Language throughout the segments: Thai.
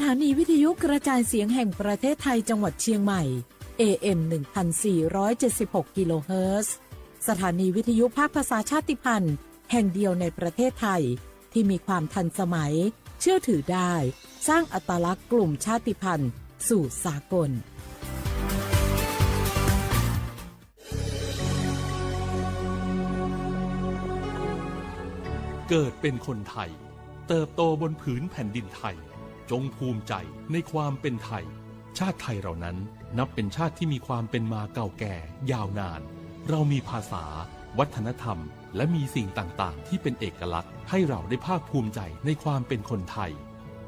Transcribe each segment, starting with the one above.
านีวิทยุกระจายเสียงแห่งประเทศไทยจังหวัดเชียงใหม่ AM 1476 กิโลเฮิรตซ์สถานีวิทยุภาคภาษาชาติพันธุ์แห่งเดียวในประเทศไทยที่มีความทันสมัยเชื่อถือได้สร้างอัตลักษณ์กลุ่มชาติพันธุ์สู่สากลเกิดเป็นคนไทยเติบโตบนผืนแผ่นดินไทยจงภูมิใจในความเป็นไทยชาติไทยเรานั้นนับเป็นชาติที่มีความเป็นมาเก่าแก่ยาวนานเรามีภาษาวัฒนธรรมและมีสิ่งต่างๆที่เป็นเอกลักษณ์ให้เราได้ภาคภูมิใจในความเป็นคนไทย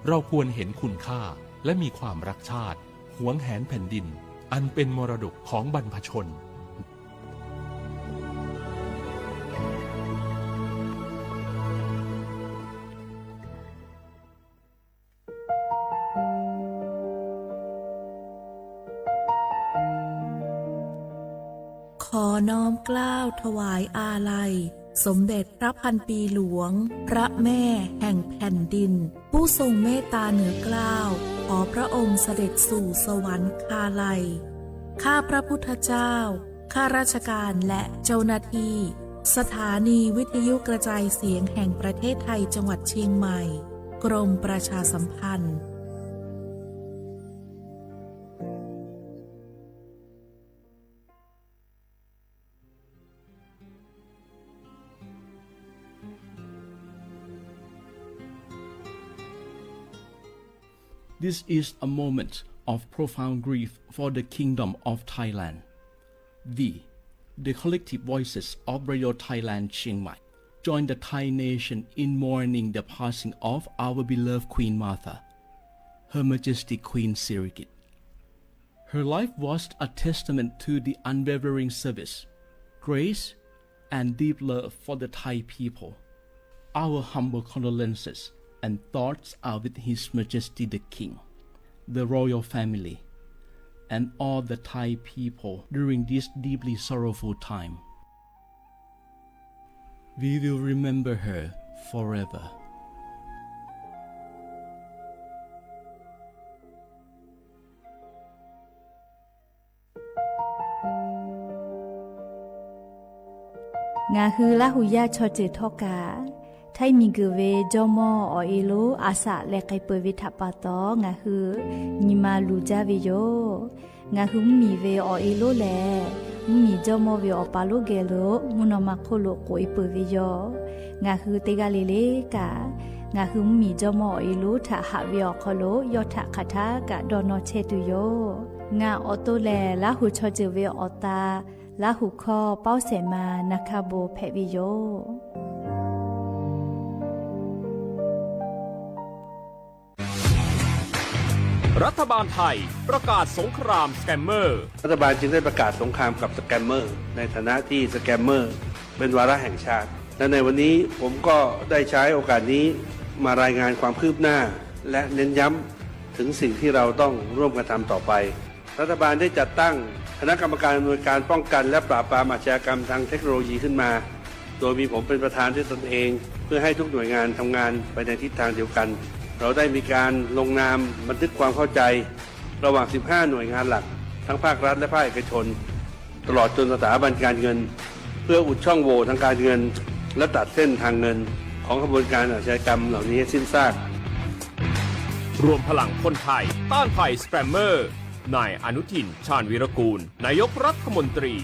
เราควรเห็นคุณค่าและมีความรักชาติหวงแหนแผ่นดินอันเป็นมรดกของบรรพชนขอน้อมเกล้าถวายอาลัยสมเด็จพระพันปีหลวงพระแม่แห่งแผ่นดินผู้ทรงเมตตาเหนือเกล้าขอพระองค์เสด็จสู่สวรรคาลัยข้าพระพุทธเจ้าข้าราชการและเจ้าหน้าที่สถานีวิทยุกระจายเสียงแห่งประเทศไทยจังหวัดเชียงใหม่กรมประชาสัมพันธ์This is a moment of profound grief for the Kingdom of Thailand. The collective voices of Radio Thailand Chiang Mai, join the Thai nation in mourning the passing of our beloved Queen Martha, Her Majesty Queen Sirikit. Her life was a testament to the unwavering service, grace, and deep love for the Thai people. Our humble condolences and thoughts are with His Majesty the King, the royal family, and all the Thai people during this deeply sorrowful time. We will remember her forever. Nga hu la hu ya cho che thoka Thai mi gu ve jomo o ilo asa le kai pe vi thapa to nga hu ni ma lu ja vi yo nga hu mi ve o ilo le mi jomo ve o pa lo ge lo mu no ma kho lo ko i pe vi yo nga hu te ga le le ka nga hu mi jomo o ilo tha ha vi o kho lo yo tha kha tha ka do no che tu yo nga o to le la hu cho je ve o ta la hu kho pao se ma na kha bo phe vi yoรัฐบาลไทยประกาศสงครามสแกมเมอร์รัฐบาลจึงได้ประกาศสงครามกับสแกมเมอร์ในฐานะที่สแกมเมอร์เป็นวาระแห่งชาติและในวันนี้ผมก็ได้ใช้โอกาสนี้มารายงานความคืบหน้าและเน้นย้ำถึงสิ่งที่เราต้องร่วมกันทำต่อไปรัฐบาลได้จัดตั้งคณะกรรมการอำนวยการป้องกันและปราบปรามอาชญากรรมทางเทคโนโลยีขึ้นมาโดยมีผมเป็นประธานด้วยตนเองเพื่อให้ทุกหน่วยงานทำงานไปในทิศทางเดียวกันเราได้มีการลงนามบันทึกความเข้าใจระหว่าง 15 หน่วยงานหลักทั้งภาครัฐและภาคเอกชนตลอดจนสถาบันการเงินเพื่ออุดช่องโหว่ทางการเงินและตัดเส้นทางเงินของขบวนการอาชญากรรมเหล่านี้ให้สิ้นซากรวมพลังคนไทยต้านภัยสแกมเมอร์นายอนุทินชาญวีรกูลนายกรัฐมนตรี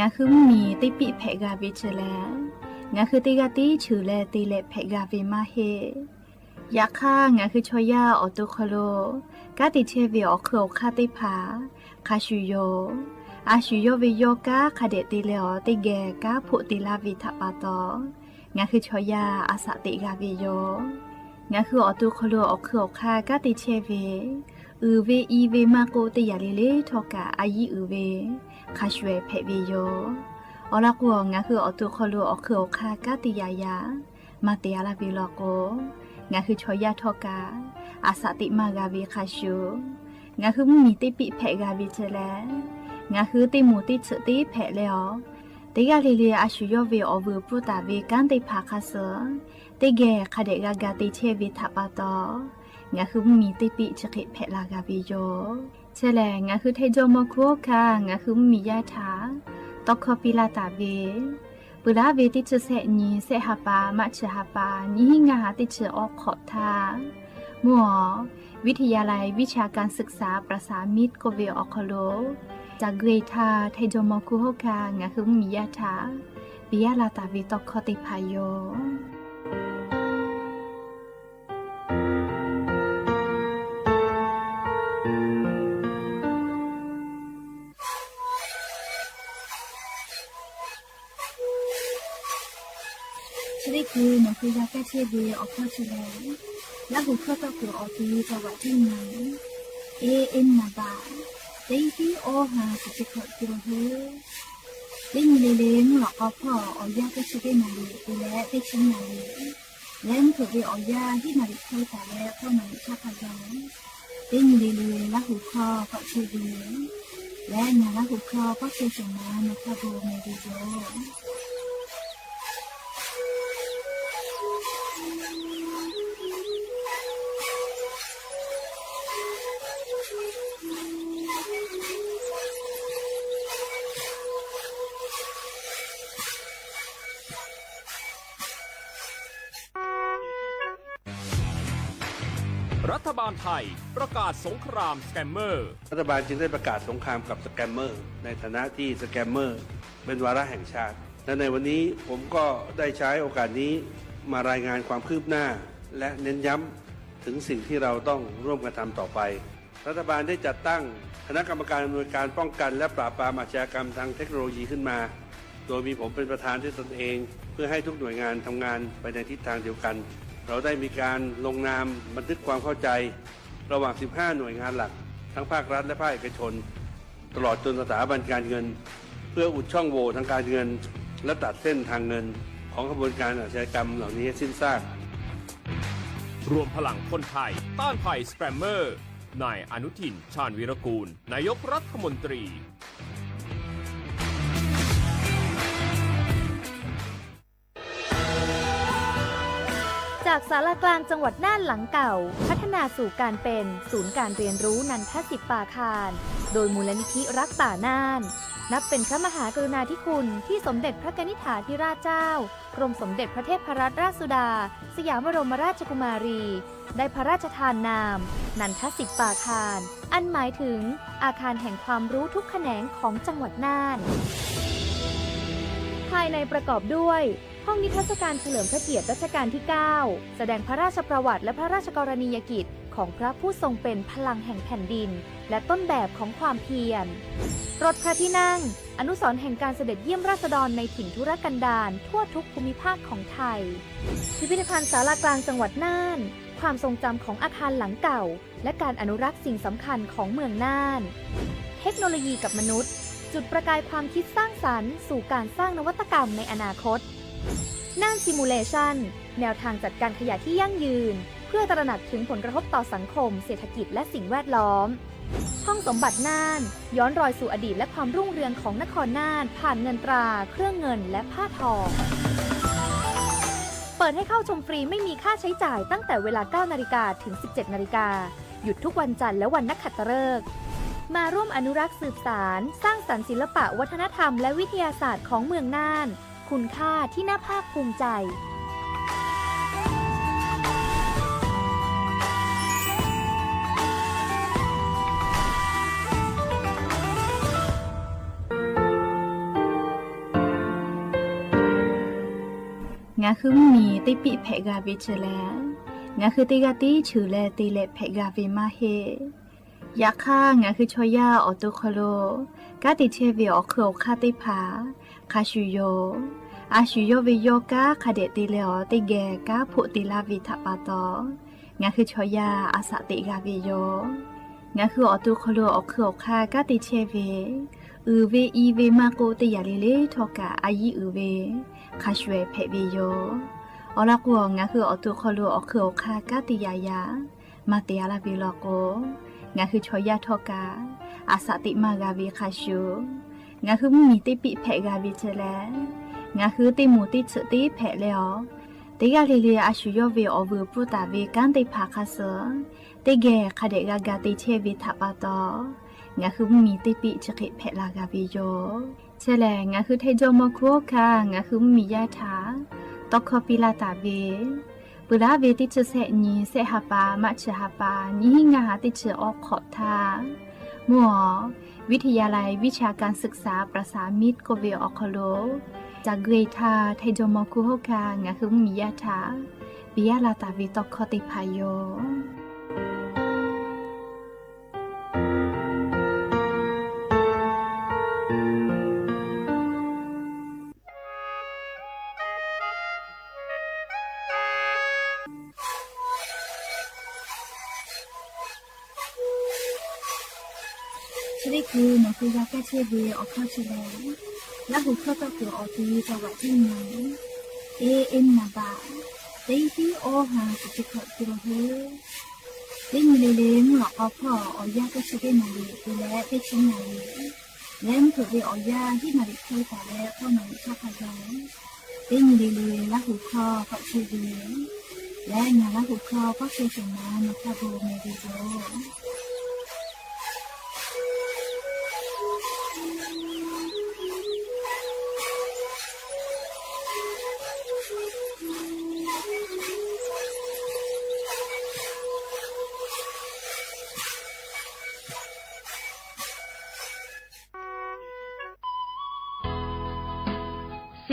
งาคือมีติปิเพกาวิเชลงาคือติกาติชูเลติเลเพกาวิมาเฮยาค่างาคือชอยาออตุคโลกาติเชวิออเคอคาติผาคาชูโยอาชูโยวิโยกาคาเดติเลอติเกกาพุติลาวิทาปาโตงาคือชอยาอาสติกาวิโยงาคือออตุคโลออเคอคากาติเชวิเวอีเวมาโกติยาเลเลทอกาอายีเวคาชเวเพวิโยอลักวงาคืออตุคโลอคือคากาติยายามาเตียลาวิโลโกงาคือชอยาทอกาอาสติมากาวิคาชูงาคือมีติปิเพกาวิเจเล งาคือติหมูติเฉติแผลแล้วติกาลีเลียอาชุยเวอเวปุตาเวกันติพาคาเสติแกคาเดกากาติเชวิทัปาตองาคือมีติปิชกิแผลลากาบิโยเชแลงาคือเทจมคุคางาคือมียาถาตอกคอปิลาตาเวปุลาเวติเชเสนีเสหาปามัชหาปานี้งาติเชออกขอทามัววิทยาลัยวิชาการศึกษาประสานมิตรโกเวออคโลจากเกรทาไทโจมอคุโฮกางาคือมียาถาปิยาลาตาวิตอกคอติพายโยชริคือหนูคือยาแก้เชื้อเบียออกข้อเฉลยและบุคคลตัวคือออกที่จังหวัดที่ไหนเอ็นนาบาเต็งที่โอหาสุจิขอจิโรเฮเต็งเลเลงหลอกเอาพ่อออยาก็ชิได้นาลีไปแล้วได้ชิ้นนาลีแล้วถือไปออยาที่นาลีเคยแต่แล้วเข้ามาชาพยองเต็งเลเลและหูคอก็ชื่อเบียและนาละหูคอก็ชื่อสมานาคาโบเมดิโยรัฐบาลไทยประกาศสงครามสแกมเมอร์รัฐบาลจึงได้ประกาศสงครามกับสแกมเมอร์ในฐานะที่สแกมเมอร์เป็นวาระแห่งชาติและในวันนี้ผมก็ได้ใช้โอกาสนี้มารายงานความคืบหน้าและเน้นย้ำถึงสิ่งที่เราต้องร่วมกันทำต่อไปรัฐบาลได้จัดตั้งคณะกรรมการอำนวยการป้องกันและปราบปรามอาชญากรรมทางเทคโนโลยีขึ้นมาโดยมีผมเป็นประธานด้วยตนเองเพื่อให้ทุกหน่วยงานทำงานไปในทิศทางเดียวกันเราได้มีการลงนามบันทึกความเข้าใจระหว่าง 15 หน่วยงานหลักทั้งภาครัฐและภาคเอกชนตลอดจนสถาบันการเงินเพื่ออุดช่องโหว่ทางการเงินและตัดเส้นทางเงินของขบวนการอาชญากรรมเหล่านี้ให้สิ้นซากรวมพลังคนไทยต้านภัยสแปมเมอร์นายอนุทินชาญวีรกูลนายกรัฐมนตรีจากศาลากลางจังหวัดน่านหลังเก่าพัฒนาสู่การเป็นศูนย์การเรียนรู้นันทศิษย์ป่าคารโดยมูลนิธิรักป่าน่านนับเป็นพระมหากรุณาธิคุณที่สมเด็จพระกนิษฐาธิราชเจ้ากรมสมเด็จพระเทพรัตนราชสุดาสยามบรมราชกุมารีได้พระราชทานนามนันทศิษย์ป่าคารอันหมายถึงอาคารแห่งความรู้ทุกแขนงของจังหวัดน่านภายในประกอบด้วยห้องนิทรรศการเฉลิมพระเกียรติรัชกาลที่ 9 แสดงพระราชประวัติและพระราชกรณียกิจของพระผู้ทรงเป็นพลังแห่งแผ่นดินและต้นแบบของความเพียรรถพระที่นั่งอนุสรณ์แห่งการเสด็จเยี่ยมราษฎรในถิ่นทุรกันดารทั่วทุกภูมิภาคของไทยพิพิธภัณฑ์ศาลากลางจังหวัดน่านความทรงจำของอาคารหลังเก่าและการอนุรักษ์สิ่งสำคัญของเมืองน่านเทคโนโลยีกับมนุษย์จุดประกายความคิดสร้างสรรค์สู่การสร้างนวัตกรรมในอนาคตน่านซิมูเลชันแนวทางจัดการขยะที่ยั่งยืนเพื่อตระหนักถึงผลกระทบต่อสังคมเศรษฐกิจและสิ่งแวดล้อมห้องสมบัติน่านย้อนรอยสู่อดีตและความรุ่งเรืองของนครน่านผ่านเงินตราเครื่องเงินและผ้าทองเปิดให้เข้าชมฟรีไม่มีค่าใช้จ่ายตั้งแต่เวลา 9 นาฬิกาถึง 17 นาฬิกาหยุดทุกวันจันทร์และวันนักขัตฤกษ์มาร่วมอนุรักษ์สืบสานสร้างสรรค์ศิลปะวัฒนธรรมและวิทยาศาสตร์ของเมืองน่านคุณค่าที่น่าภาคภูมิใจงาคือมีติปิเพกาเวเชแลงาคือติกาติฉือแลติเลเพกาเวมาเฮยาค่างาคือชอยาออโตโคโลกาติเชเวอเคอคาติผาคาชูโยอาชูโยวิโยกาคาเดติเลอติแกกาพุติลาวิทปาตองาคือชอยาอาสติกาวิโยงาคือออโตโคโลอเคอคากาติเชเวเวอีเวมาโกติยาเลเลทอกาอายีเวคาชเวเพวิโยอลากวงาคือออตุคอโลอเคอคากาติยายามาเตียลาบิลโกงาคือชอยาทอกา อาสติมากาวิคาชูงาคือมีติปิแผกาวิเชแลงาคือติมูติฉติแผแล้วติกาลีอาชุยอวิอวูปุตาวิกันติภาคาเสติเกคาเดกากาติเชวิทัปาตองาคือมีติปิฉกิแผลากาวิโยเชแลงาคือเทโจมคุคางาคือมียาถาตอคอปิลาตาเวปุราเวติเชเสนีเสหปามัชหปานิหิงาติเชออกขอทามัววิทยาลัยวิชาการศึกษาประสามิตรโกเวออคโลจากเกรทาไทโจมคุโฮกางาคือมียาถาปิยาลาตาวิตอคอติพายโยชลิคือนักวิชาการเชวีออกข้อเฉลยและหุข้อต่อตัวออกทีจังหวัดที่ไหนเอ็นนาบาเต็งที่โอหาสุดขอตัวเฮเต็งเลเลมหลอกเอาพ่อออยาก็ช่วยนาลีดูแลไปชิ้นนาลีและมันถูกไปออยาที่นาลีเคยแต่แล้วพ่อนาลีชอบพยายเต็งเลเลและหุข้อก็ช่วยดูและงานและหุข้อก็ช่วยส่งมาในคาโบเมดิโซ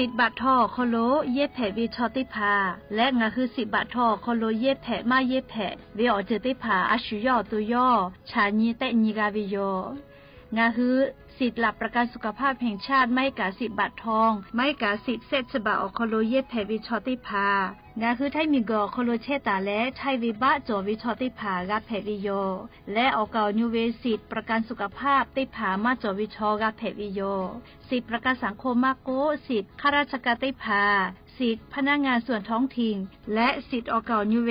สิบบาททอโคโลเย็บแผลวิชอติพาและงาคือสิบบาททอโคโลเย็บแผลมาเย็บแผลวิออเจติพาอาชุยอตุยอชาญีเตญิกาวิโยงาคือสิทธิหลักประกันสุขภาพแห่งชาติไม่กาสิบบาททองไม่กาสิทธิเซตฉบับอโคโลเย็บแผลวิชอติพางาคือไทยมีกอโคโลเชตาและไทยวิบะจอวิชอติพากาแผลวิโยและออกานิเวสิทธิประกันสุขภาพติพามาจอวิชอกาแผลวิโยสิทธิประกันสังคมมาโกสิทธิข้าราชการติพาสิทธิพนักงานส่วนท้องถิ่นและสิทธิออกานิเว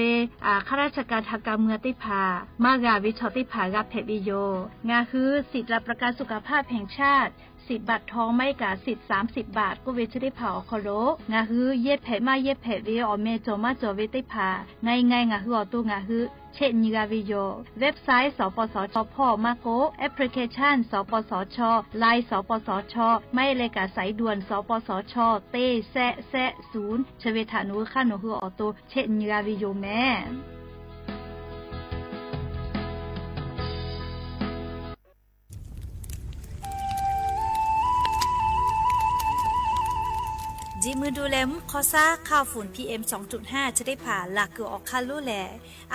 ข้าราชการทางการเมืองติพามากาวิชอติพากาแผลวิโยงาคือสิทธิรับประกันสุขภาพแห่งชาติสิบบาททองไม่กาสิทธิ์30 บาทก็เวชได้ผ่าอคโลงาฮือเย็ดแผลมาเย็ดแผลเวอเมจอมาจอเวได้ผ่าไงงาฮืออตัวงาฮือเช่นนิกาวิโยเว็บไซต์สปสชพ่อมาโกแอปพลิเคชันสปสชไลน์สปสชไม่เลยกาสายด่วนสปสชเต้แซะ0ชเวทานุค่าหนูฮืออตัวเช่นนิกาวิโยแม่จีมือดูแลมุขซ่าข่าวฝุ่น PM 2.5 จะได้ผ่าหลักเกือออกคาลูแล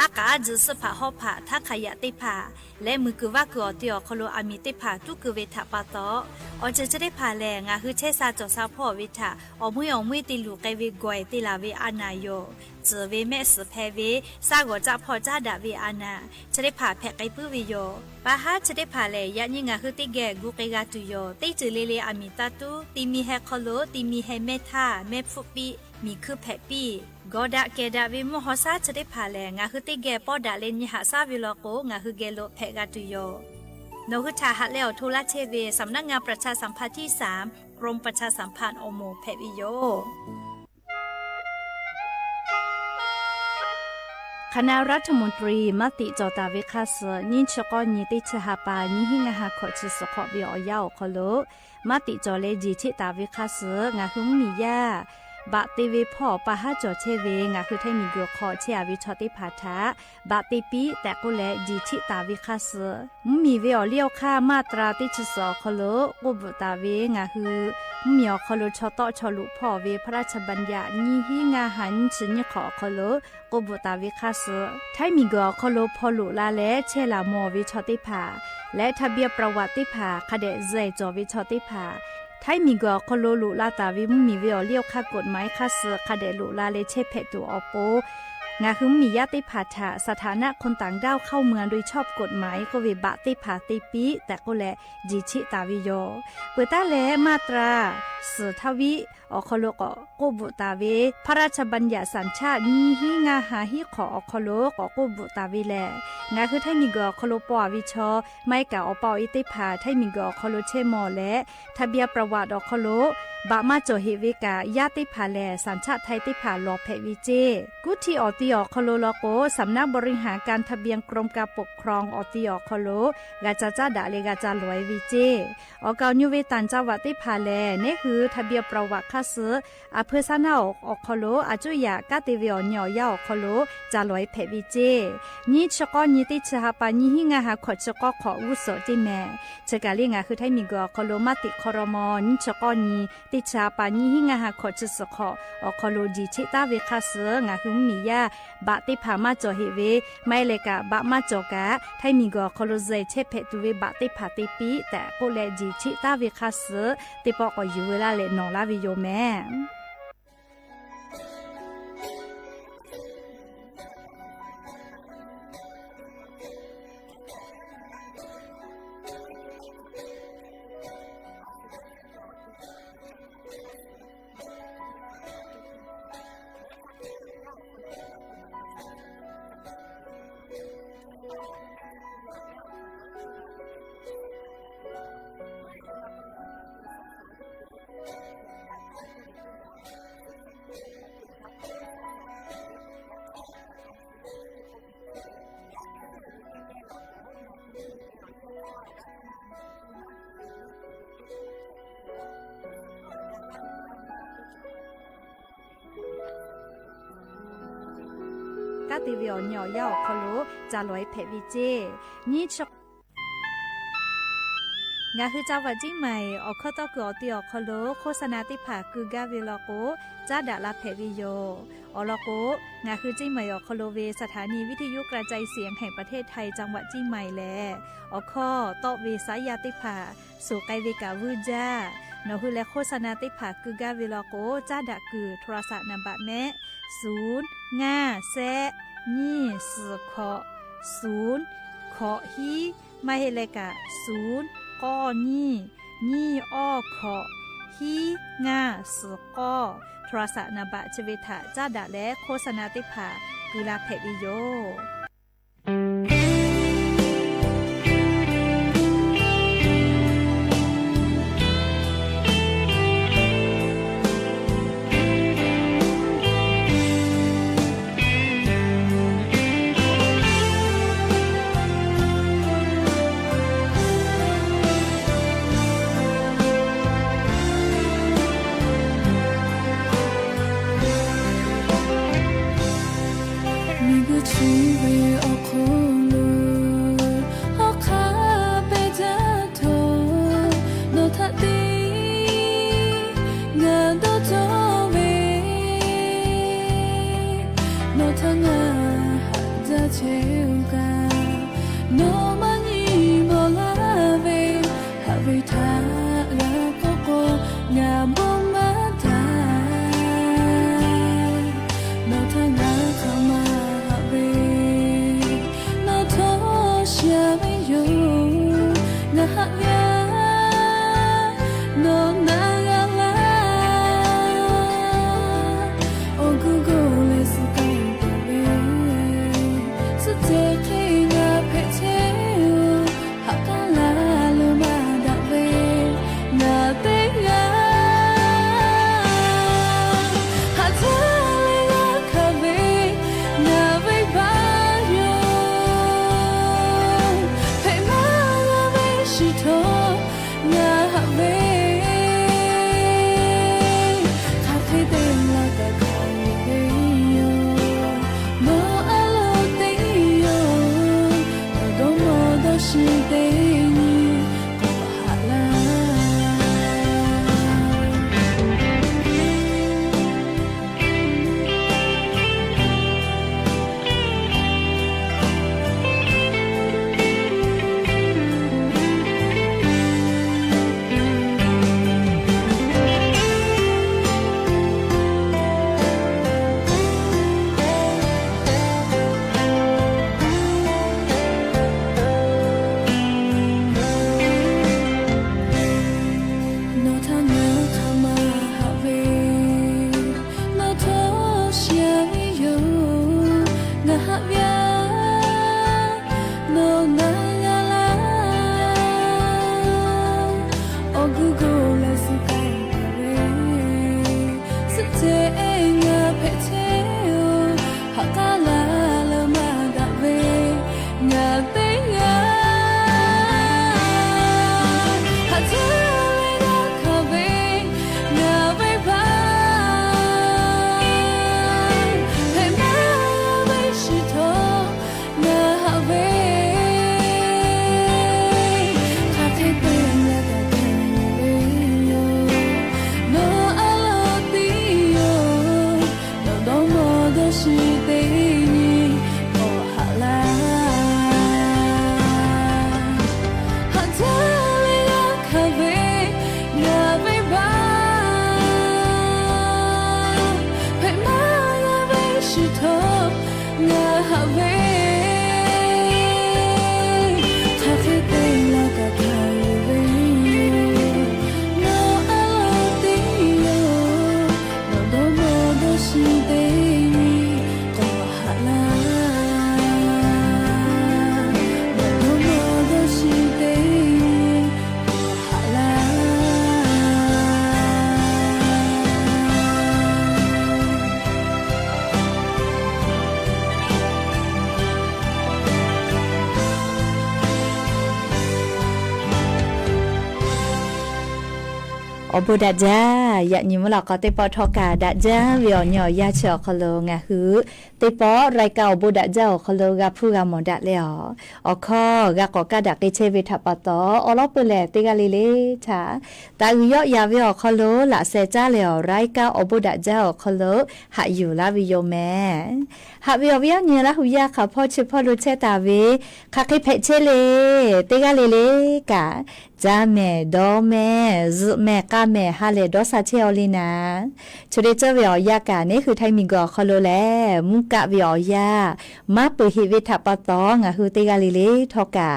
อากาศจะสภาหอบผ่าถ้าขยะได้ผ่าและมือคือว่าเกือเตียวคโลอามีได้ผ่าทุกคือเวทาปาตออจะได้ผ่าแลงาคือเชซาจอซาพ่อเวทาอมุยติลูไกเวกวยติลาเวอานายโยเจเวแม่สแพเวซากว่าจะพอจ้าดาเวอานาจะได้ผ่าแพกไกปื้อวิโยปาฮาจะได้ผ่าแลยะนี่งาคือติแกกูเกกาตุโยติจือเลอามิตาตุติมีแฮคโลติมีแฮเมทาเมฟุปีมีคือแพปีกอดะเกดาวิมหอซาจะได้ผ่าแลงาคือติแกปอดาเลนิหาซาวิโลโกงาคือเกโลแพกาตุโยโนคือทาฮัดแล้วโทรเชเวสำนักงานประชาสัมพันธ์ที่3กรมประชาสัมพันธ์โอโมแพวิโยคณะรัฐมนตรีมติจอตาเวคาสนิชกอนิติชหปานิหิงาหาขอจิสขอวิอยาวคโลมติจอเลจิชิตาเวคาสงาหุมมียาบะติเวพ่อปะฮะจอเชเวงาคือไทมีเกียวขอเชียวิชอติพาทะบะติปีแต่ก็แลจิชิตาเวคาสมีเวอเลี้ยวค่ามาตราติชสอคโลกุบตาเวงาคือมีอคโลชอตอชอลุพ่อเวพระราชบัญญัตินิหิงาหันชิญขอคโลกุบตาเวคาสไทมีเกียวคโลพอลุลาและเชลามอวิชอติพาและทะเบียนประวัติพาคเดเจจอวิชอติพาไทยมีกอคโลลุลาตาวิมมีเวอเลี้ยวค่ากฎหมายค่าเสือคเดลุลาเลเชเพตัวอโปงาคือมีญาติผาถะสถานะคนต่างด้าวเข้าเมืองโดยชอบกฎหมายก็เวบะติผาติปีแต่ก็แลจิชิตาวิโยเปิดตาแลมาตรา สือทวิอคโลกกูบุตาเวพระราชบัญญัติสัญชาตินี้หิงาหาหิขออคโลกกูบุตาเวแลงาคือไทมีกอคโลปอวิชอไม่กะอปออิติภาไทมีกอคโลเชมอและทะเบียประวัติอคโลบะมาโจเฮเวกายาติภาแลสัญชาติไทยติภาลอเพวิเจกุที่ออติอคโลโลโกสำนักบริหารการทะเบียนกรมการปกครองออติอคโลกาจาจาดาเลกาจาลอยวิเจออกาญเวตันจาวติภาแลนี่คือทะเบียนประวัติคาซืออเภอซานาอคโลอาจุยากาติเวอญอยาอคโลจาลอยเพวิเจนี่ชกอนี่ติชะปานี่หิงาหาขอชกอขออุโสติแม่ชกาเลงาคือไทมีกอคโลมาติคอรมอนี่ชกอนี่ติชาปานี่หิงาหาขอจสขออคโลจีชิตาเวคาซืองาคือมียาบะติภามาจอเฮเวไม่เลกะบะมาจอกะไทมีกอคโลเซเชเพตุเวบะติภาติปีแต่โกเลจีชิตาเวคาซือติปอกอยู่เวลาเลนอลาวิโยแม่กาติเวียญอยาคโลจาลอยเพวิเจนี่ชกงาคือจาวจิใหม่อคตอกอติอคโลโฆษณาติภาคือกาเวลโกจาดาลาเพวิโยอลโกงาคือจิใหม่อคโลเวสถานีวิทยุกระจายเสียงแห่งประเทศไทยจังหวัดจิใหม่แลอคอตอเวสายาติภาสู่ไกเวกาวูจานคือและโฆษณาติภาคือกาเวลโกจาดาคือโทรศัพท์นำบะแม่0 5 แซนี่สือขอ0ขอฮีไม่เฮเลกะ0ก้อนี่อ้อขอฮีงาสือก้อโทรศัพท์นบะชเวทะจ้าดะและโฆษณาติภากุลาเพวิโย是对你我好啦，好的你的咖啡咖啡吧，陪妈的杯石头我好杯，他可以对了个咖啡。是对你我好啦，我都是对你我好啦。อบุดาจ้าอยากยิ้มหลอกก็เตปอทอกาดาจ้าเวียหน่อยาเชอคโลงะหือเตปอรายเก่าบุดาจ้าคโลกะผู้กะหมอดะแล้วอคอกะกอกะดะกิเชวิทัปปะตออลอเปแลเตกะลิเลชาตาuyอยาเวียคโลละเซจ้าแล้วรายเก่าอบุดาจ้าคโลหะอยู่ลาวิโยแม่หะเวียเนี่ยละหุยาค่ะพ่อชื่อพ่อรู้เชตาเวคะคิเพเชเลเตกะลิเลกะจ้าแม่ดอแม่ซุแม่กะแม่ฮาเลดอซาเชอลีนาชุดเจเวียยากะนี่คือไทมิงกอคโลแลมุกะเวียยามาเปหิวิทัปปะตองะคือเตกะลิเลทอกะ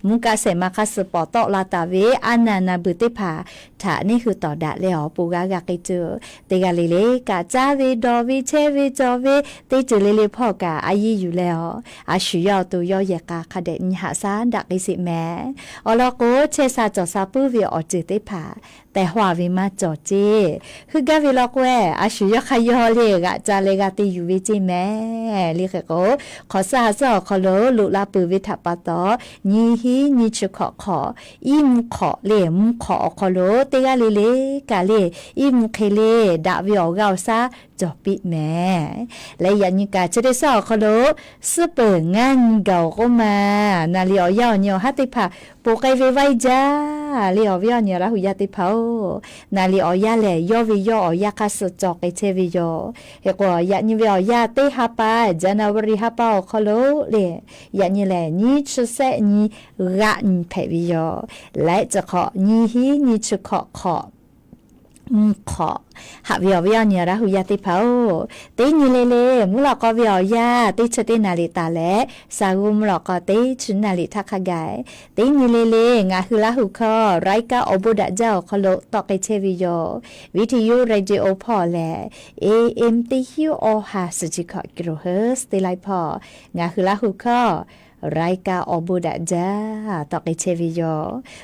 มุกะเสมาคัสปอตอลาตาเวอานานาบุติภาถานี่คือต่อดะแล้วปูกะกะกิจือเตกะลิเลกะจ้าเวดอเวเชเวจอเวเตจือลิเลพ่อกะอายีอยู่แล้วอาชุยอตุยอยกะคะเดญหาซาดักอิสิแม่อลอโกเชซาจอซาปูเวียออจิเตภาแต่หัววิมาจอเจคือกะวิลอกแวอาชุยขยอเลกะจาเลกะติอยู่วิจิแม่ลิเขโกขอซาซอขอโลลุลาปืวิทัปปะตอญีฮีญีชุขอขออิมขอเลมขอขอโลเตกะลิเลกะเลอิมเคเลดะวิออกาวซาจอปิแม่และยันยิกาจะได้สอขอโลสเปิงงันเก่าก็มานาลิอยอเนียวฮัติภาปูไกเวไวจ้าลิอวิอเนียละหุยาติภานาลิอยาแลยอวิยอยาคัสจอกไอเชวิยอเฮกว่ายันยิวิอยาเตฮาปาจานาวริฮาปาขอโลเลยันยิแลนีชุเซนีกะนเพวิยอและจะขอนีฮีนีชุขอขอขอหาวิวเนี่ยระหุยาติเผาตีนี่เลมุลอกวิวยาตีชตินาลิตาและสากุมุลอกตีชุนาลิทักขกายตีนี่เลงาหุลาหุคอไรกาอบุดะเจ้าคโลตอกไอเชวิโยวิทยุเรดิโอพอแล AM ติฮิวอหาสจิคอกิโลเฮิรตซ์ตีไลพองาหุลาหุคอไรกาอบุดะเจ้าตอกไอเชวิโย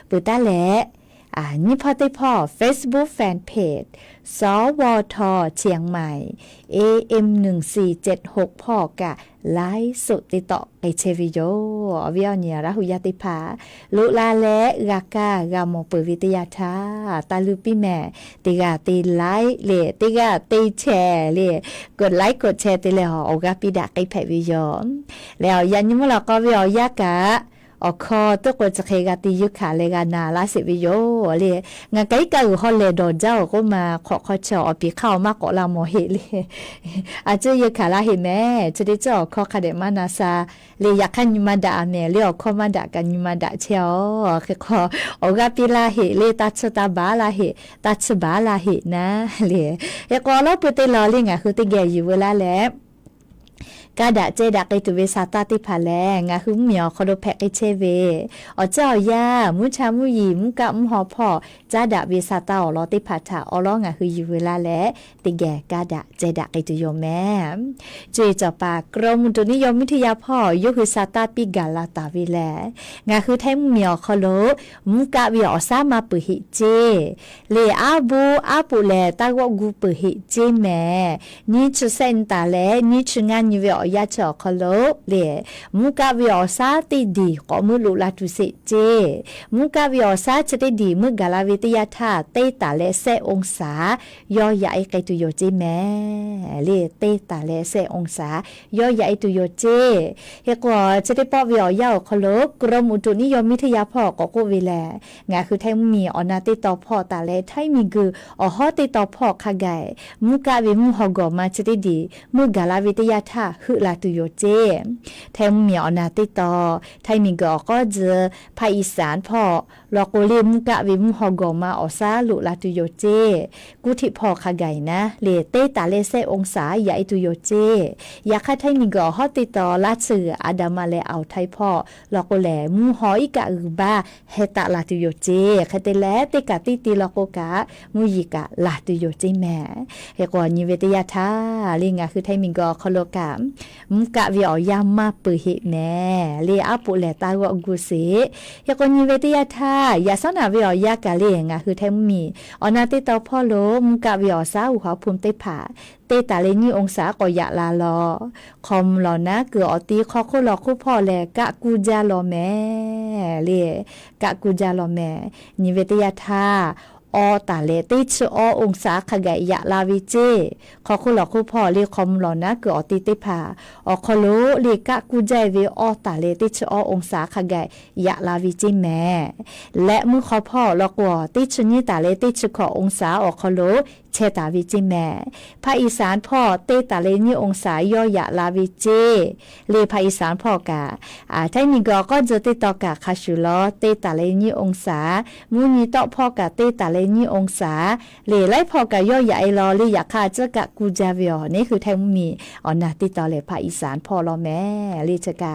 ปุตตะและนี่พอได้พอ Facebook Fanpage สวทเชียงใหม่ AM 1476พ่อกะไลฟ์สดติดต่อไอเชวิโยวิอเนี่ยระหุยาติภาลุลาและกากากามอปวิทยาชาตาลุปิแม่ติกาตีไลค์เลติกาตีแชร์เลกดไลค์กดแชร์ติเลยโอกาปิดาไอแพวิโยแล้วยันยมเราก็วิอยากะอคอตัวก็จะเคยกติยุขาเลกานาลาสิวิโยเลยงาไกกะอุฮอลเลโดเจ้าก็มาขอเจาะปีเข้ามากกว่าลาโมเฮเลยอาจจะยุขาลาเฮแม่จะได้เจ้าขอคาเดมานาซาเลยอยากขันยุมาดาเมเลียวขอมาดากันยุมาดาเชียวคือขอโอกาปิลาเฮเลยตัดตาบาลาเฮตัดบาลาเฮนะเลยอยากว่าเราไปเตลอลิงอ่ะคือติเกยอยู่เวลาแล้วกาดะเจดักไอตุเวซาตาติพาแลงาหุมเหมียวคอโดแพกไอเชเวอเจ้ายามุชามุยีมุกะมุหอพ่อจาดะเวซาตาอลอติพาถาอลองาคืออยู่เวลาแลติแกกาดะเจดักไอตุโยแม่เจจอปากรมอุตุนิยมวิทยาพ่อยุคือซาตาปิกาลาตาวิแลงาคือไทมุเหมียวคอโลมุกะวิอซามาปุหิเจเลอาบูอาปุแลตากวกูปุหิเจแม่นี่ชุเซนตาแลนี่ชุงาน นิเวอยาชอคโลเลมุกาวิอซาติดีก็มือลุลาตุเซเจมุกาวิอซาจะได้ดีมือกาลาวิทยาธาเตตาเลเซองศายอใหญ่ไกตุโยเจแม่เลเตตาเลเซองศายอใหญ่ตุโยเจเฮกว่าจะได้ปอวิอยาคโลกรมอุตุนิยมวิทยาพ่อก็กูวิแลงาคือไทยมีอนาติต่อพ่อตาเลไทยมีกืออฮอติต่อพ่อคาไกมุกาวิมุฮอกอมาจะได้ดีมือกาลาวิทยาธาฮึลาตุโยเจไทยมีอนาติต่อไทยมีก็ก็จะภาคอีสานพ่อลอกเลมุกะวิมุฮอกอมาออซาลุลาตุโยเจกุทิพ่อคาไกนะเลเตตาเลเซองศาใหญ่ตุโยเจอยากให้ไทยมีก็ฮอติต่อลาสืออาดามาเลเอาไทยพ่อลอกแหลมุฮออีกะอือบาเฮตาลาตุโยเจคาเตแลเตกะติติลอกกะมุยิกะลาตุโยเจแม่เฮกว่านิเวตยาธาลิงะคือไทยมีก็คโลกะมุกะวิอยามาปือเฮแม่เลอาปุแลตาวกุเสเฮกว่านิเวตยาธายาสนาวิอยากะเลงะคือไทยมีอนาติตอพ่อโลมุกะวิอซาอุหาภูมิเตผาเตตาเลนี่องศาก็ยะลาลอคอมลอนะเกืออตีคอคุลอคุพ่อแลกะกูจาลอแม่เลกะกูจาลอแม่นิเวตยาธาอตาเลติชอองศาขะไกยะลาวิเจขอคุลอคุพ่อเลคอมลอนะเกืออตีเตผาอคโลเลกะกูใจเวอตาเลติชอองศาขะไกยะลาวิเจแม่และมือขอพ่อลอกวติชนี่ตาเลติชขอองศาอคโลเชตาวิจิแม่ภาคอีสานพ่อเตตาเลนี่องศาย่อยะลาวิเจเลภาคอีสานพ่อกะไทยมีก็จะติดต่อกะคาชุลอเตตาเลนี่องศามูนีต่อพ่อกะเตตาเลนี่องศาเลไล่พ่อกะย่อยะไอลอเลอยากคาจะกะกูจาเวียนี่คือไทยมีอนาติดต่อเลภาคอีสานพ่อลอแม่เลจะกะ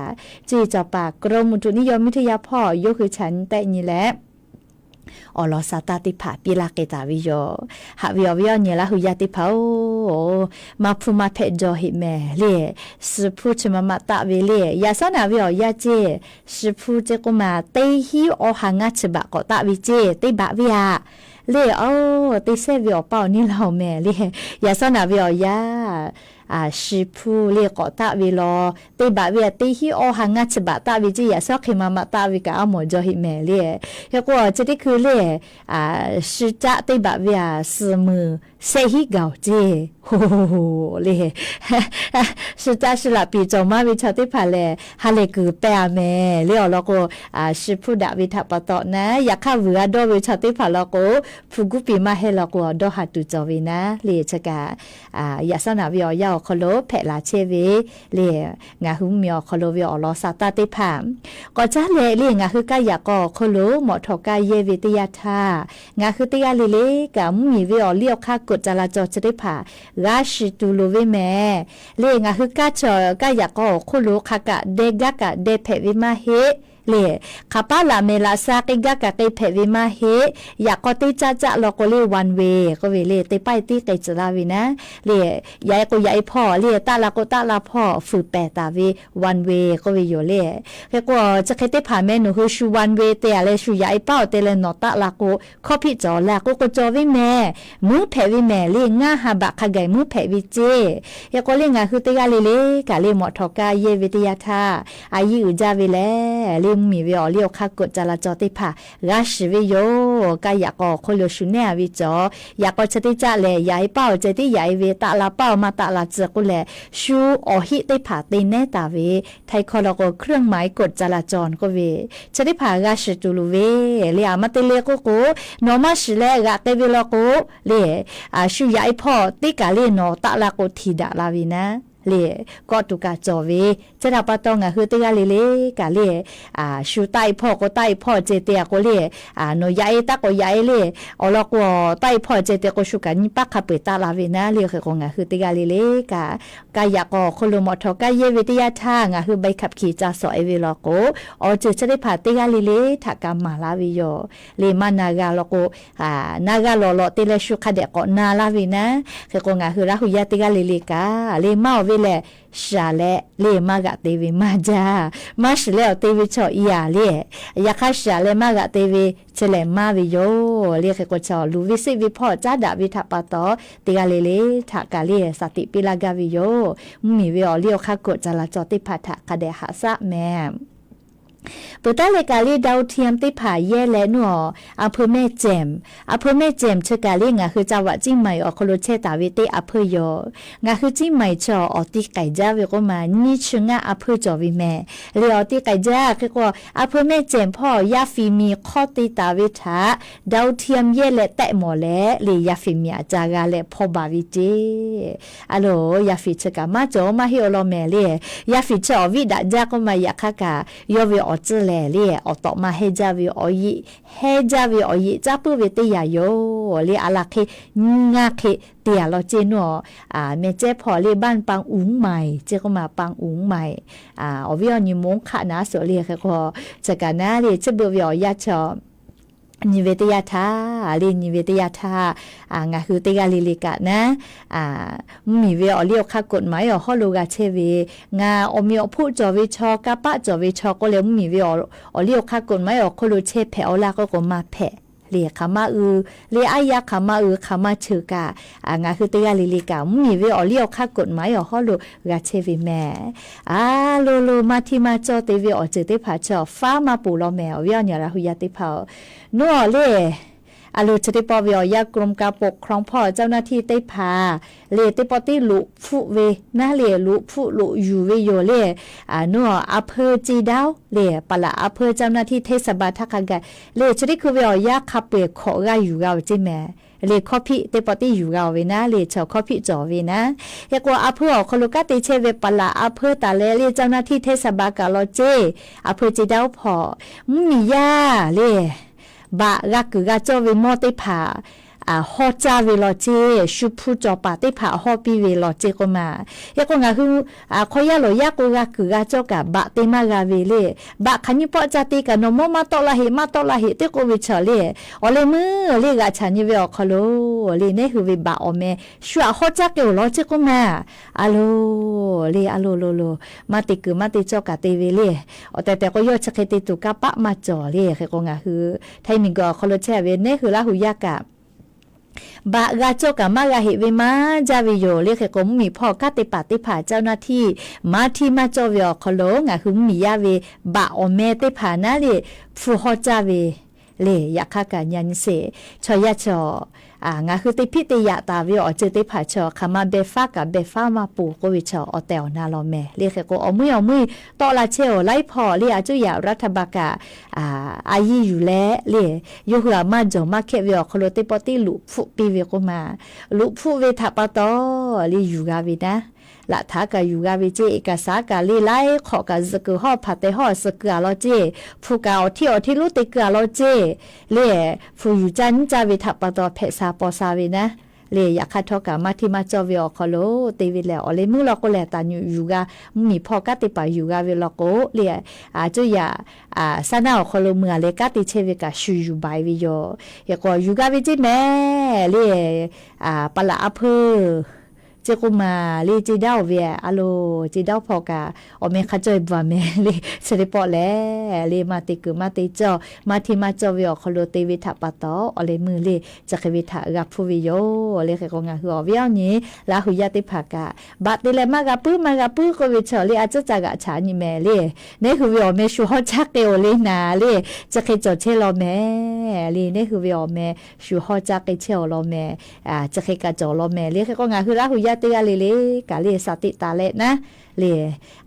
จีจอปากกรมอุตุนิยมวิทยาพ่อยกคือฉันแต่นี่แหละอลอซาตาติผาปิลาเกตาวิโยหาวิโยเนี่ยละหุยาติผามาพูมาเพจอหิแม่เลสพูชมามาตาวิเลยาสนาวิโยยาเจสพูเจกุมาเตฮิโอหังาชบะก็ตาวิเจเตบะวิยาเลติเซวิโอเป่านี่เราแม่เลยาสนาวิโยยาชิพูเลกอตาวิลอเตบะเวียติฮิโอหังาชบะตาวิจิยาซอกขิมามาตาวิกะอโมจอหิแม่เลเฮกว่าจะได้คือเลชิจะเตบะเวียสมือเซฮิเกาเจโหเลชิจะชิลาปีจอมาวิชาติพาเลฮาเลคือแปะแม่เลอแล้วก็ชิพูดาวิทัปตอนะอยากข้าเวดอวิชาติพาแล้วก็ฟุกุปีมาเฮแล้วก็ดอหัตุจอวินะเลชกะยาสนาวิอยาคโลแผลาเชเวเลงาหุมยอคโลวิอลอซาตาติผามก็จะเลงาคือกายากอคโลหมอทอกายเยวิทยาธางาคือติยาเลกะมุมีวิอเลียวค่ากดจราจรจะได้ผาราชิตูโลเวแม่เลงาคือกาจอกายากอคโลคากะเดกะกะเดเพวิมาเฮเลคาปาลาเมลาซากิกะกะเกเพวิมาเฮอยากก็ติจะจะลอกเลวันเวก็เวเลติไปติเกจลาวินะเลยายก็ยายพ่อเลตาลาก็ตาลาพ่อฝืแปตาเววันเวก็เวโยเลเฮก็จะเคติผ่าแม่หนูคือชูวันเวเตอะไรชูยายเป้าเตเลนอตาลาก็ข้อพิจอลาก็จอวิแม่มือแผวิแม่เลง่าหาบะขะไกมือแผวิเจเฮก็เลงาคือติกาเลกะเลหมอทอกาเยวิทยาธาอายุจาเวเลมีวิอเลียวค่ากดจราจรติผาราชิวิโยกายากอคนโลชุเนวิจอยากจะติจ่าเลยยายเป้าจะติยายเวตาลาเป้ามาตาลาเจกุเลชูอหิติผาติเนตาเวไทยคอลโกเครื่องหมายกดจราจรก็เวจะติผาราชิตูลูเวเลียมาติเลโกโกนอมาชิเลกะเตวิโลโกเลชูยายพ่อติกาเลนอตาลาโกทีดาลาวินะเลก็ตุกาจอเวจะนับปะตองคือติกาเลกะเลชูไตพ่อก็ไตพ่อเจเตียก็เลโนยายตะก็ยายเลอลอกวไตพ่อเจเตียก็ชูกันนี่ปักขะเปตาลาเวนะเลคือคือติกาเลกายากอคนลมอทอกาเยวิทยาทางคือใบขับขี่จาสอเอเวลโกอจะได้ผ่าติกาเลถักกามาลาวิโยเลมานากาลโกนากาลอติเลชูคาเดก็นาลาวินะคือคือละหุยาติกาเลกาเลมาเว แลชาเลเลมากะเตวิมาจามาชเลอเตวิชออียาเลยาคาชาเลมากะเตวิเชเลมาวิโยเลเคกชอลูวิสิวิพอจาดาวิทาปาตอติกาเลทากาเลสติปิลากาวิโยมีวิอเลียวคากดจาลาจอติพัทะคาเดหาสะแมปุตตะเลกาลีดาวเทียมติผาเย่และหนัวอำเภอแม่แจ่มอำเภอแม่แจ่มเชกาลีงาคือจังหวัดจิ้งใหม่ออกโคโลเชตาวิติอำเภอยองาคือจิ้งใหม่จอออกติไก่จ้าเวก็มานี่ชงะอำเภอจอวิแม่เรียอติไก่จ้าคือก็อำเภอแม่แจ่มพ่อยาฟีมีข้อติตาวิทาดาวเทียมเย่และแตะหมอและเลยยาฟีมีอาจารย์และพ่อบาวิเจอะโหลยาฟีเชกามาจอมาฮิโอโลแม่เลยยาฟีจอวิดาจ้าก็มาอยากกายอวิออเจเลเล่อตอมาเฮจาวิออยเฮจาวิออยจับปุเวติยาโยเลอาลาเคงาเคเตียเราเจนัวเมเจพอเลบ้านปังอุ๋งใหม่เจก็มาปังอุ๋งใหม่อวิอนิมงคะนะโสเลเคก็จะกันนะเลจะเบวิอยาชอนิเวตยาธาลีนิเวตยาธางาคือติกาลิลิกะนะมีเวอเลียวค่ากฎหมายฮอลูกาเชเวงาอมีอผู้จอวิชอกะปะจอวิชอก็เลยมีเวอเลียวค่ากฎหมายฮอลูเชแผอลาก็มาแผเรียขามาเรียอายาขามาขามาชื่อกางาคือติกาลิลิกะมีเวอเลียวค่ากฎหมายฮอลูกาเชเวแม่โลมาที่มาจอติเวอเจติผาจอฟ้ามาปูลอแมวเวียเนี่ยละหุยาติผานัวเล่อาลูชติปอวิอยากรมการปกครองพ่อเจ้าหน้าที่ได้พาเลติปอติลุฟุเวนาเลลุฟุลุยูเวโยเลนัวอำเภอจีดาวเลปะละอำเภอเจ้าหน้าที่เทศบาลทักกันเลชติคือวิอยาขับเปขอราอยู่เราจิแม่เลคอพี่เตปอติอยู่เราเวนะเลชอคอพี่จอเวนะยากว่าอำเภอคโลกาติเชเวปะละอำเภอตาเลเจ้าหน้าที่เทศบาลกาลอเจอำเภอจีดาวพอมียาเลบะรักกึกะจอวิมอติผาฮอจาเวลอเจชุพุจอปาติผาฮอปีเวลอเจก็มายะก็งาคือขอยาโลยะกูรักกึกะจอกะบะเตมากาเวเลบะคันยิปอจาติกะนมมาตอละเหเตโกวิชอเลอเลมือเลกะชันยิเวอคโลเลเนคือวิบะอเมชัวฮอจากเวลอเจก็มาอะโลเลอะโลมาติกึมาติจอกะเตเวเลอแต่ก็ยอชะเคติตุกะปะมาจอเลก็งาคือไทมิงก็คโลเชเวเนคือลาหุยากะบะกาโจกะมากะเหเวมาจาวิโยเรียกก็มีพ่อกะติปาติผาเจ้าหน้าที่มาที่มาจอวิอคโลงะคือมียาเวบะอเมติผานะเลฟูฮอจาเวเลยะคะกะยันเสชอยะจองาคือติพิติยะตาวิอเจติผาชอคามาเบฟากะเบฟามาปูโกวิชออเตลนาลอแมเรียกก็อมุยตอลาเชโอไลพอเรียจุยารัฐบากะอายีอยู่แลเรียยหัวมาจอมาเควิอคโลติปอติลุฟุปีเวก็มาลุฟุเวทาปะตอลีอยู่กาวินะละทากะอยู่กาวิเจเอกสากะลีไลขอกะสกฮอพาเตฮอสกะลอเจฟูกะอที่ลุติกะลอเจเลฟูอยู่จันจาวิทาปะตอเพซาปอซาวินะเลยอยากคัดทอกะมาที่มาจอวิอคโลเตวิแล้วเลยมือเราก็แลตาอยู่กะมีพอกะติปะอยู่กะเวลโกเลยจุยาซานาคโลเมือเลยกะติเชวิกะชูอยู่บายวิโยยก็อยู่กะวิจิแม่เลยปะละอำเภอเจกุมาลีจีดาวเวียอะโลจีดาวพอกะอเมคาจอยบัวเมลีเสริปอแลลีมาติกึมาติจอมาทิมาจอวิอคโลเตวิทาปะตออเลมือลีจักวิทากับผู้วิโยเลเคกงาฮืออวิอนี้ลาหุยาติภากะบัดติเลมากะปื้ก็วิชอลีอาจจะกะฉานิเมลีเนคือวิอเมชูฮอจักเกโอลีนาลีจักจอเชลอเมลีเนคือวิอเมชูฮอจักเชลอเมจักกะจอลอเมลีเคกงาฮือลาหุยาติกาเลกาเลสติตาเลนะเล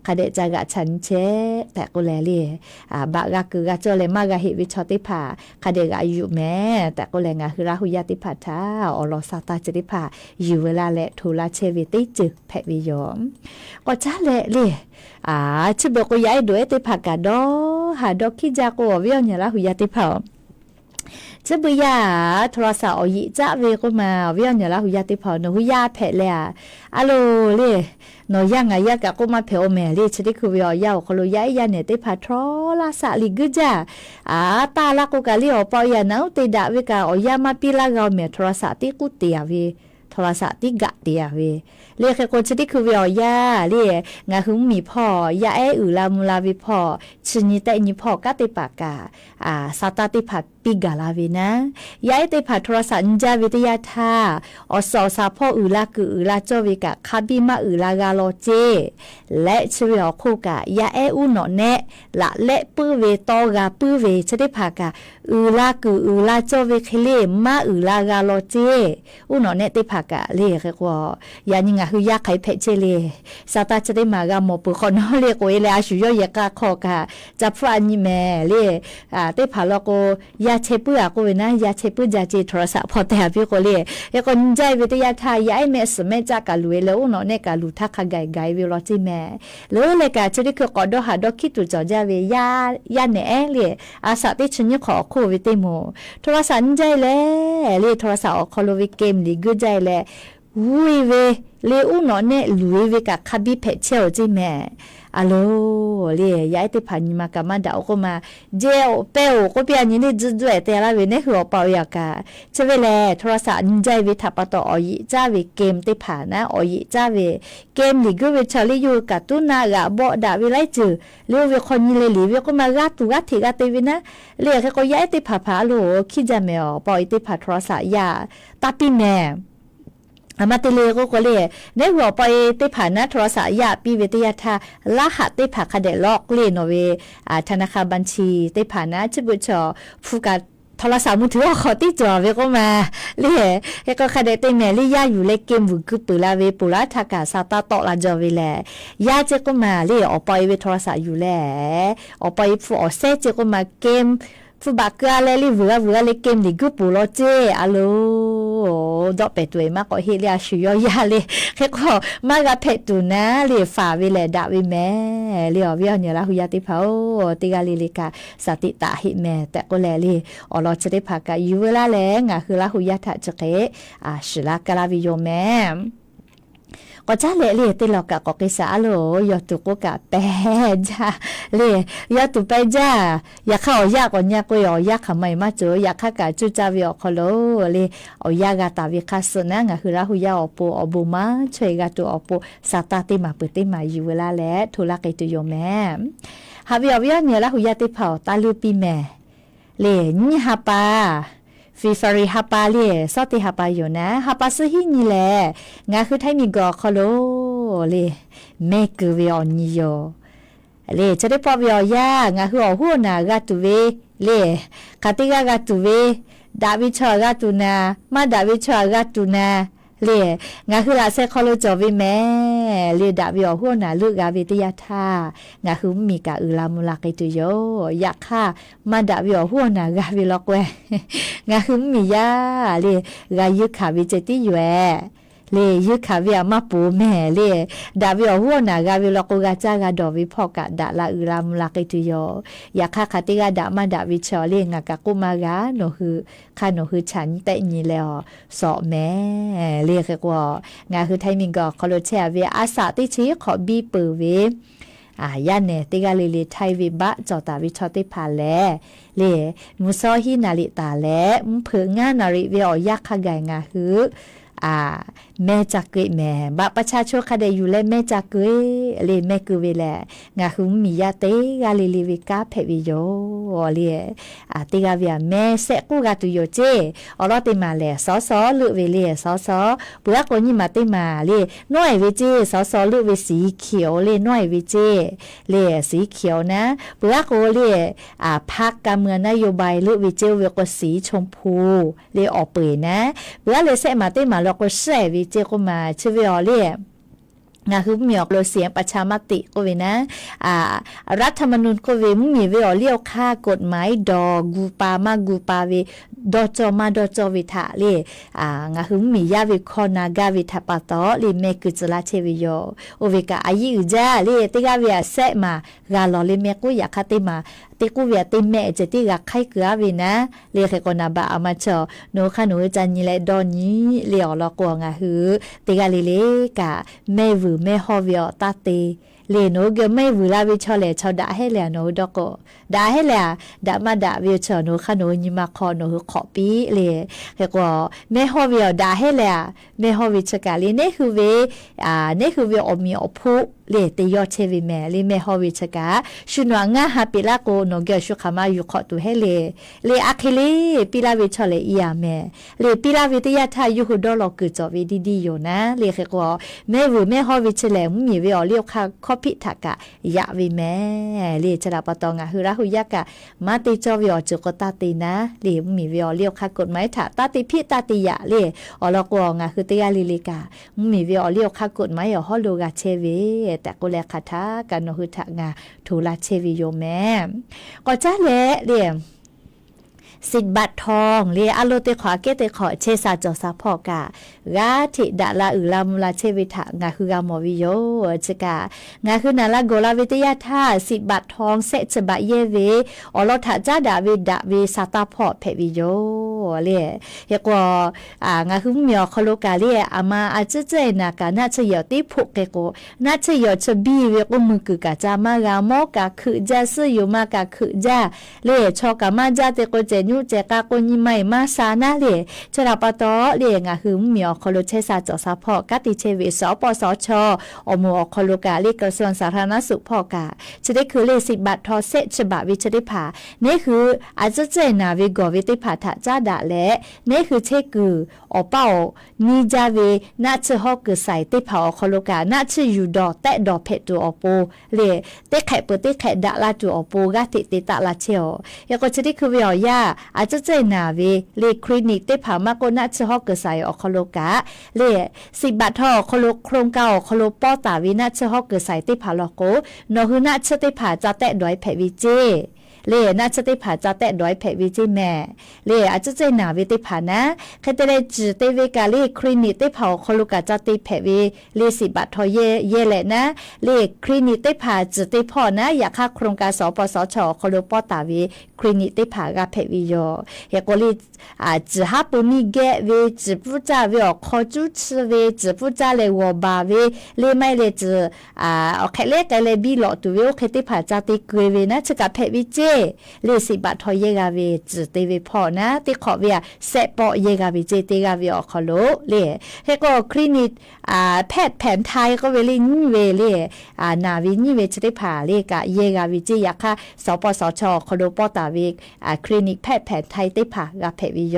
คาเดจากะฉันเชแต่ก็แลเลบะกะกึกะจอเลมากะหิวิชอติภาคาเดกะอยู่แม่แต่ก็แลงะคือราหุยาติภาทาอลอซาตาจติภาอยู่เวลาและทุลาเชวิติจึแพวิยอมก็จ้าเลชิบก็ย้ายด้วยติภากะดอหาดอกขี้จาก็วิอญราหุยาติภาจะบุยาโทรศัพท์อีจะเวก็มาเวียนอยู่แล้วหุยาติพอหนูหุยาแผลเลยอะโลเล่หนูยังไงยากก็มาแผลแม่เล่ชนิดคือเวียยาวคนรู้ย้ายยาเนี่ยติพาทรลาสาลิกจ้าตาลักก็กะเลี้ยวปอยานาติดาเวกาอยามาปีละเราเมโทรศัพท์ที่กูเตียเวโทรศัพท์ที่กะเตียเว เรียกคนชนิดคือวิอยาเรียงาหึงมีพ่อยาเออือลามุลาวิพ่อชนิดแต่นี่พ่อก็ติปากาสาตาติผัดปีกาลาวินะยาเอติผัดโทรศัพท์จาวิทยาธาอสอสาพ่ออือลาคืออือลาโจวิกะคาบิมาอือลากาโลเจและชวิอคู่กะยาเออุนอเนละเละปื้อเวตอกาปื้อเวชนิดผักาอือลาคืออือลาโจวิเคเลมาอือลากาโลเจอุนอเนติผักาเรียกว่ายานิงาคือยาไข่เพชเลสาตาจะได้มากาหมอปุคนเรียกว่าเลยอาชุยอยากาขอกาจับฟันนี่แม่เรียเตผาลโกยาเชปุยกูนะยาเชปุยาจีโทรศัพท์พอแต่พี่ก็เลยยาคนใจวิทยาทายาไอเมสเมจากาลุยแล้วอุนอเนกาลุทักขไกไกวิโรจิแม่แล้วเลยกาจะได้คือกอดหาดคิดตุจอจาเวียยาเนเลยอาสาที่ฉันยังขอคู่วิติโมโทรศัพท์ใจเลยเลยโทรศัพท์คอลวิเกมลีกูใจเลยวุ้ยเวเลอุนอเนลุยเวกะคาบิเพเชลจิแม่อะโลเลยายติพันมากะมาดาวก็มาเจลเปลก็เปียนี่นี่จุดๆแต่ละเวเนหัวเปายากะจะเวลาโทรศัพท์ใจเวทับปะตออยิจ้าเวเกมติผานะอยิจ้าเวเกมลิกูเวชาลิอยู่กะตุนากะบ่ดาเวไลจือเลเวคนนี่เลยเวก็มากะตุกะถิกะติเวนะเลก็ยายติผาโลคิจาเมอปอยติผาโทรศัพท์ยาตาปิแม่อามาติเลก็เลยในหัวไปติผ่านนะโทรศัพท์ยาปีวิทยาธารหัสติผ่าคาเดลอกเลนเวธนาคารบัญชีติผ่านนะชิบุชอฟูกาโทรศัพท์มือถือขอติจอเวก็มาเลยก็คาเดติแมลี่ยาอยู่เล็กเกมบุกปืลาเวปุระทากาซาตาโตลาจอเวแลยาเจก็มาเลยออกไปเวโทรศัพท์อยู่แลออกไปฟูออเซเจก็มาเกมฟูบักกาเลลิเวอเลเกมลิกุปุโรเจอะโลดอกเป็ดตัวมากก็เฮียชิยอยาเลยแค่ก็มากกับเป็ดตัวนะเลยฝ่าวิเลดาวิแม่เลยอวิเนี่ยละหุยาติเผาติกาลิลิกาสติตาหิแม่แต่ก็แลเลยอ๋อเราจะได้พักกันอยู่เวลาแล้งอ่ะคือละหุยาทะจะเกชิลากาลาวิโยแม่ก็จะเละติลอกะก็กิสาโลยอตุกกะแปจ้าเลยยอตุไปจ้าอยากเข้ายากกว่ายากก็อยากขไม่มาเจออยากข้ากะจุจาวิอคโลเลยเอายากาตาวิคัสนะงะคือละหุยาอปอบุมาช่วยกะตัวอปสาตาติมาเปิดติมาอยู่เวลาและทุลักไอตุโยแม่หาวิอวิเนี่ยละหุยาติเผาตาลูปีแม่เลยนี่ฮาปาฟีฟารีฮาปาเล่ซอติฮาปาอยู่นะฮาปาซื้อหินี่แหละงาคือไทยมีกอคอโลเล่เมกเวอนิโยเล่จะได้ปอบยางาคืออหัวนากาตุเวเล่คาติกากาตุเวดาวิชอกาตุนามาดาวิชอกาตุนาเล่งาคือลาเซคอโลจอวิแม่เล่ดาวิอหัวนาลูกาวิทยาธางาคือมีกาอืลามุลากิตุโยอยากค่ะมาดาวิอหัวนากาวิลอกเวงาคือมียาเล่กายึกขาวิเจติอยู่เลยยึกขาวิอามาปูแม่เลยดาวิอหัวนากาวิลอกกาจากาดอวิพอกะดาลาอืลามุลากิตุโยอยากค่ะคติกาดามาดาวิชอเล่งากะกุมากาโนคือข้าโนคือฉันแต่นี่แล้วสอแม่เรียกว่างาคือไทยมิงก็คอโลเชเวอาสาติชีขอบีเปเวยาเนติกาลิลิไทยวิบะจอตาวิชอติพาแลเลมุซอฮีนาลิตาแลมเผืองานาริเวอยักขะไกงาคือแม่จักเกยแม่บะประชาชนคาเดอยู่และแม่จักเกยเลยแม่คือเวแลงาคือมียาเตกาลิลิวิกาเพวิโยเลยติกาเวียแม่เสกูกาตุโยเจอรอติมาแลสอสอลุเวเลสอสอปุระคนนี่มาติมาเลยน้อยเวเจสอสอลุเวสีเขียวเลยน้อยเวเจเลยสีเขียวนะปุระโกเลยพักการเมืองนโยบายลุเวเจเวก็สีชมพูเลยออกเปยนะปุระเลยเสมาติมาแล้วก็เสวิเจก็มาชื่อวิออเล่งาคือมีออกโลเสียงประชามติก็เวนะรัฐธรรมนูญก็เวมึงมีวิออเลี้ยวค่ากฎหมายดอกูปามากูปาเวดอจอมาดอจอวิทะเลงาคือมียาวิคอนากาวิทะปะตอเลเมกุจลาเชวิโยโอเวกาอายิอุจาเลติกาเวียเซมากาลอเลเมกุยาคาติมาติกูเวียติเมเจติกาไข่เกลือเวนะเลเขกนาบาอามาชอโนคาโนจันนี่แลดอนี้เลียวลอกวงาหือติกาเลเลกาเมวูเมฮอเวียตาเต เลโนเกไม่วูลาวิชอเลชอดาให้แลโนดอกโกดาให้แลดามาดาวิชอโนคาโนญิมาคอโนขอปีเลเฮก็แม่ฮอวิอดาให้แลแม่ฮอวิชกาลีเนคือเวเนคือเวอมีอพุเลเตยอเชวิแม่เลแม่ฮอวิชกาชุนวางาฮาปิลาโกโนเกชุคามาอยู่ขอตุให้เลอะเคเลปิลาวิชอเลอียาแม่เลปิลาวิตยาทายูฮูดอลกุจอวิดีอยู่นะเลเฮก็แม่วูแม่ฮอวิชเลมีเวอเลียวคาคอพิทากะยะวิแม่เลจราปตองะหุระหุยากะมาติจอวิอจุกตาตินะเลมีเวอเลียวคากฎหมายถาตาติพิตาติยะเลอลกวงะคือตยาลิลิกามีเวอเลียวคากฎหมายฮอโลกาเชเวแต่กุแลคาทากันโนหุทะงาทูลาเชวิโยแม่ก็จ้าเลสิทธิ์บัตรทองเรียอโลเตขอเกเตขอเชซาจอซาพอกากาทิดาลาอุลามุลาเชวิทางาคือกามอวิโยจกางาคือนาลาโกลาวิทยาธาสิทธิ์บัตรทองเซจบะเยเวอลถาจาดาวิดาวิซาตาพอเพวิโยเรียเฮกงาคือเมียคโลกาเรียอามาอาจเจนากานาเชยติพุกเกโกนาเชยชบีเวกุมุกกาจามากามอกาคือจาซโยมากาคือจาเรียชอกามาจาเตโกเจนูเจกาโกญิไม่มาสานาเลชราปตอเลงาคือเมียคโลเชซาจอซาพอกติเชวิสปสชอมอคโลกาเลกระทรวงสาธารณสุขพอกาจะได้คือเล10 บาททอเซฉบะวิชได้ผ่านี่คืออาจจะเจนาวิกอวิติผ่าถาจ้าดาและนี่คือเชกืออเป้านีจาเวนาชฮอกคือใส่ติผ่าคโลกานาชอยู่ดอแตะดอเพตัวอโปเลเตไข่เปิดเตไข่ดาลาตัวอโปกาติติตาลาเชลยก็จะได้คือวิอยาอาจจะเจนาเวเลคลินิกได้ผ่ามากกว่านาชฮอกคือใส่อคโลกาเล10 บาททอคโลโครงเก่าคโลป้อตาวินาชฮอกคือใส่ติผ่าลอโกนอหือนาชติผ่าจะแตะดอยเพวิเจเลน่าจะได้ผ่าจะแตะดอยเพวิจิแม่เลอาจจะเจนาวิติผ่านะแค่แต่เลจืเตเวกาเลคลินิกได้ผ่าคลูกาจะติเพวิเล10 บาททอเยแหละนะเลคลินิกได้ผ่าจืเตพ่อนะอยากค่าโครงการสปสชคโลป้อตาวิคลินิกได้ผ่ากาเพวิโยเฮกลีจืฮับมีแกเวจืผู้จ้าเวอคอจูชเวจืผู้จ้าเลวบาเวเลไม่เลจืโอเคเลกเลบีหลอตัวเวโอเคได้ผ่าจะติเกเวนะจะกับเพวิเจเล10 บาททอเยกาเวจืเตเวพอนะติขอเวียเซปอเยกาเวเจเตกาเวอคโลเลเฮก็คลินิกแพทย์แผนไทยก็เวลินิเวเลนาวินิเวจะได้ผ่าเลกะเยกาเวเจยาค่ะสปสชคโลปอตาเวคลินิกแพทย์แผนไทยได้ผ่ากาเพวิโย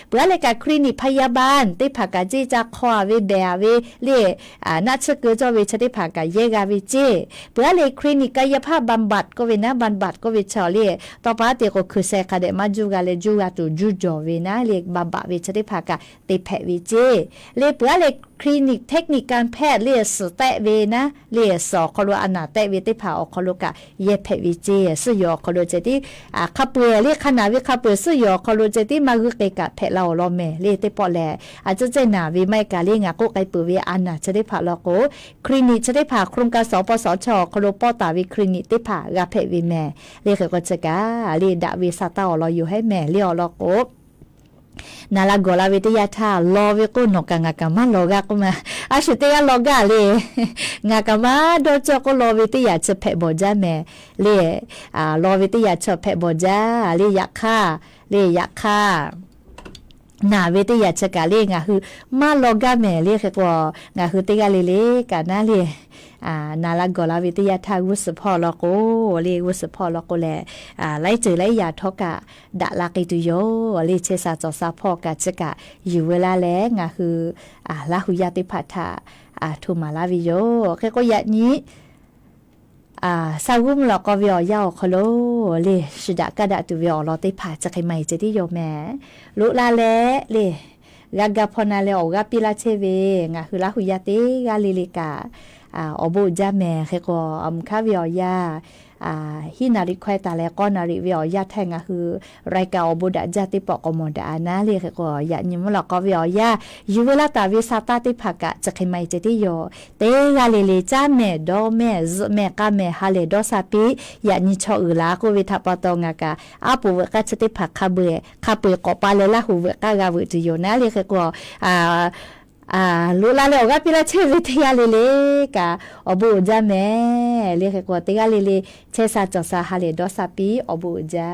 เพื่อเลกะคลินิกพยาบาลได้ผ่ากาเจจะขอเวเบเวเลนัชเกจเวจะได้ผ่ากาเยกาเวเจเพื่อเลคลินิกกายภาพบำบัดก็เวนะบำบัดก็เวชอเลต่อไปเด็กก็คือเสกเดมาจูกาเลจูกาตูจูจอเวนะเล็กบำบัดเวชได้ผ่ากาเตเพวิเจเลเพื่อเลคลินิกเทคนิคการแพทย์เลียสเตเวนะเลียสอคโลอนาเตเวติผ่าอคโลกะเยเพวิเจสยอคโลเจติขับเปเลียขนาดวิขับเปสยอคโลเจติมากุเกกะเพเราลอเมเลียติปอแลอาจจะเจนาวิไม่กาเลียงาโกไกเปเวอันน่ะจะได้ผ่าลอโกคลินิกจะได้ผ่าโครงการสปสชคโลปอตาวิคลินิกติผ่ากาเพวิแม่เลียก็จะกาเลียดาวิซาตาลออยู่ให้แม่เลียลอโกนาลาโกลาวิทยาธาลอเวกุนกงากามาโลกากุมาอาชิเตยาโลกาเลงากามาโดจโกลอวิทยาเชเพบจาแม่เลลอวิทยาเชเพบจาเลยักค่าเลยักค่านาเวทยาชกาเลงาคือมาโลกาแม่เลคือว่างาคือเตกาเลกานาเลนาลาโกลาวิทยาทาวุสพอลโกเลวุสพอลโกแลไล่เจอไล่ยาทอกะดะลากิตุโยเลเชซาจอซาพอกะจกะอยู่เวลาแลงาคือลาหุยาติภัทธาทุมาลาวิโยแค่ก็ยะนี้ซาวุมลก็วิอยาวคโลเลสุดะกะดะตุวิอลอติผาจะใครใหม่จะที่โยแม่ลุลาแลเลกากาพอนาเลอกาปิลาเชเวงาคือลาหุยาติกาลิลิกาอบุจาแม่เคก็คาวิอยาฮินาริควายตาแลก็นาริวิอยาแทงคือรายการอบุดะจาติปอกมดานะเลยเคก็ยะนิมลก็วิอยาอยู่เวลาตาวิสาตาติภกะจะใครไม่จะที่โยเตกาเลเลจ้าแม่ดอแม่แม่กาแม่ฮาเลดอซาปิยะนิชออืลาก็วิทัปตองากาอาปุเวกะจะติภคาเบคาเปกอปาเลละหูเวกะกาเวจิโยนะเลยเคก็ ลูลาเลก็พี่ละเชวิทยาเลกะอบูจาแม่เรียกกว่าติกาเลเชซาจอซาฮาเลดอซาปีอบูจา